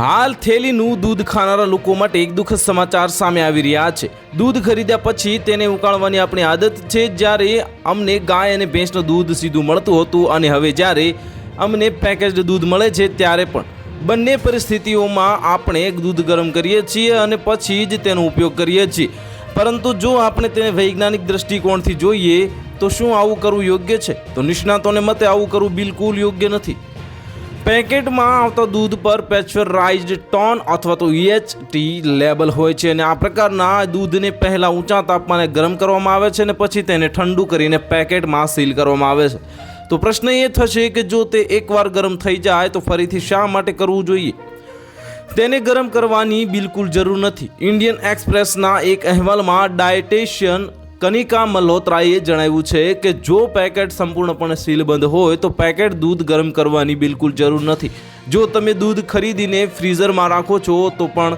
હાલ થેલીનું દૂધ ખાનારા લોકો માટે એક દુઃખદ સમાચાર સામે આવી રહ્યા છે। દૂધ ખરીદ્યા પછી તેને ઉકાળવાની આપણી આદત છે। જ્યારે અમને ગાય અને ભેંસનું દૂધ સીધું મળતું હતું અને હવે જ્યારે અમને પેકેજ્ડ દૂધ મળે છે ત્યારે પણ બંને પરિસ્થિતિઓમાં આપણે દૂધ ગરમ કરીએ છીએ અને પછી જ તેનો ઉપયોગ કરીએ છીએ। પરંતુ જો આપણે તેને વૈજ્ઞાનિક દૃષ્ટિકોણથી જોઈએ તો શું આવું કરવું યોગ્ય છે? તો નિષ્ણાતોને મતે આવું કરવું બિલકુલ યોગ્ય નથી। પેકેટમાં આવતા દૂધ પર પેસ્ચરાઇઝ્ડ ટોન અથવા તો EHT લેબલ હોય છે અને આ પ્રકારના દૂધને પહેલાં ઊંચા તાપમાને ગરમ કરવામાં આવે છે અને પછી તેને ઠંડુ કરીને પેકેટમાં સીલ કરવામાં આવે છે। તો પ્રશ્ન એ થશે કે જો તે એકવાર ગરમ થઈ જાય તો ફરીથી શા માટે કરવું જોઈએ? તેને ગરમ કરવાની બિલકુલ જરૂર નથી। ઇન્ડિયન એક્સપ્રેસના એક અહેવાલમાં ડાયટેશિયન કનિકા મલ્હોત્રાએ જણાવ્યું છે કે જો પેકેટ સંપૂર્ણપણે સીલબંધ હોય તો પેકેટ દૂધ ગરમ કરવાની બિલકુલ જરૂર નથી। જો તમે દૂધ ખરીદીને ફ્રીઝરમાં રાખો છો તો પણ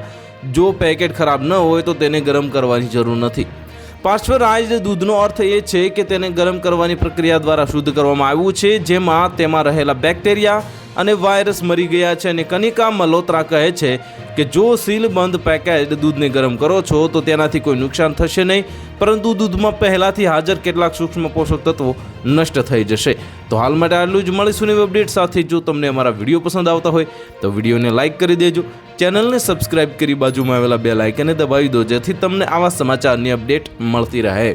જો પેકેટ ખરાબ ન હોય તો તેને ગરમ કરવાની જરૂર નથી। પાસ્ચરાઇઝ્ડ દૂધનો અર્થ એ છે કે તેને ગરમ કરવાની પ્રક્રિયા દ્વારા શુદ્ધ કરવામાં આવ્યું છે જેમાં તેમાં રહેલા બેક્ટેરિયા અને વાયરસ મરી ગયા છે। અને કનિકા મલ્હોત્રા કહે છે કે જો સીલબંધ પેકેજ્ડ દૂધને ગરમ કરો છો તો તેનાથી કોઈ નુકસાન થશે નહીં, પરંતુ દૂધમાં પહેલાંથી હાજર કેટલાક સૂક્ષ્મ પોષક તત્વો નષ્ટ થઈ જશે। તો હાલ માટે આટલું જ। મળીશું નવી અપડેટ સાથે। જો તમને અમારા વિડીયો પસંદ આવતા હોય તો વિડીયોને લાઇક કરી દેજો, ચેનલને સબસ્ક્રાઇબ કરી બાજુમાં આવેલા બેલ આઇકનને દબાવી દો જેથી તમને આવા સમાચારની અપડેટ મળતી રહે।